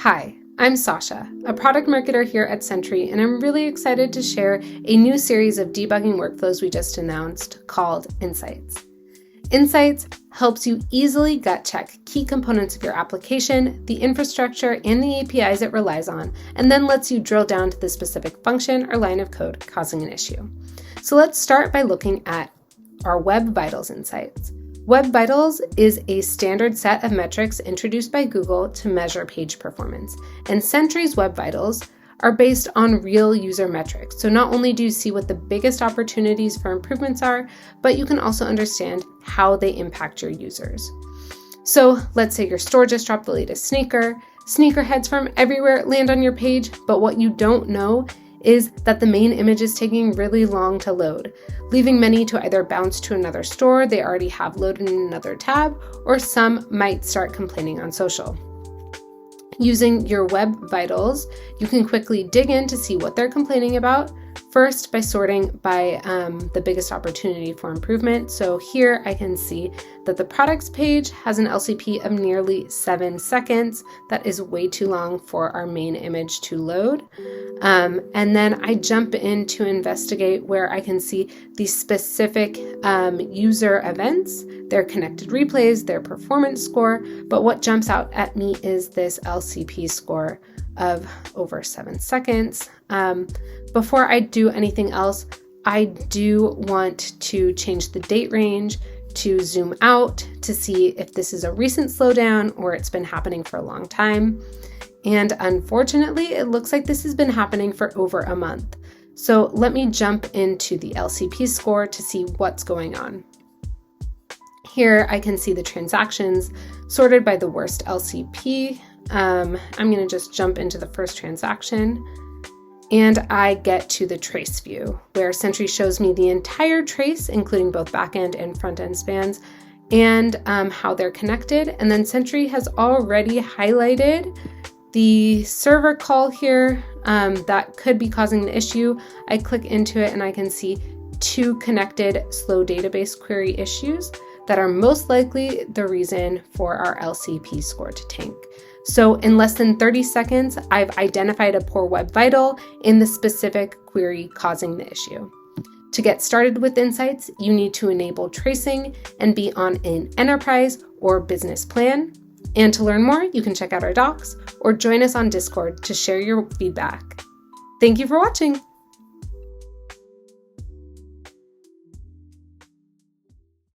Hi, I'm Sasha, a product marketer here at Sentry, and I'm really excited to share a new series of debugging workflows we just announced called Insights. Insights helps you easily gut check key components of your application, the infrastructure, and the APIs it relies on, and then lets you drill down to the specific function or line of code causing an issue. So let's start by looking at our Web Vitals insights. Web Vitals is a standard set of metrics introduced by Google to measure page performance, and Sentry's Web Vitals are based on real user metrics. So not only do you see what the biggest opportunities for improvements are, but you can also understand how they impact your users. So let's say your store just dropped the latest sneaker. Sneakerheads from everywhere land on your page, but what you don't know is that the main image is taking really long to load, leaving many to either bounce to another store they already have loaded in another tab, or some might start complaining on social. Using your Web Vitals, you can quickly dig in to see what they're complaining about, first by sorting by the biggest opportunity for improvement. So here I can see that the products page has an LCP of nearly 7 seconds. That is way too long for our main image to load. And then I jump in to investigate where I can see the specific user events, their connected replays, their performance score, but what jumps out at me is this LCP score of over 7 seconds. Before I do anything else, I do want to change the date range to zoom out to see if this is a recent slowdown or it's been happening for a long time. And unfortunately, it looks like this has been happening for over a month. So let me jump into the LCP score to see what's going on. Here I can see the transactions sorted by the worst LCP. I'm going to just jump into the first transaction, and I get to the trace view where Sentry shows me the entire trace, including both backend and front-end spans, and how they're connected. And then Sentry has already highlighted the server call here that could be causing an issue. I click into it and I can see 2 connected slow database query issues that are most likely the reason for our LCP score to tank. So in less than 30 seconds, I've identified a poor web vital in the specific query causing the issue. To get started with Insights, you need to enable tracing and be on an enterprise or business plan. And to learn more, you can check out our docs or join us on Discord to share your feedback. Thank you for watching.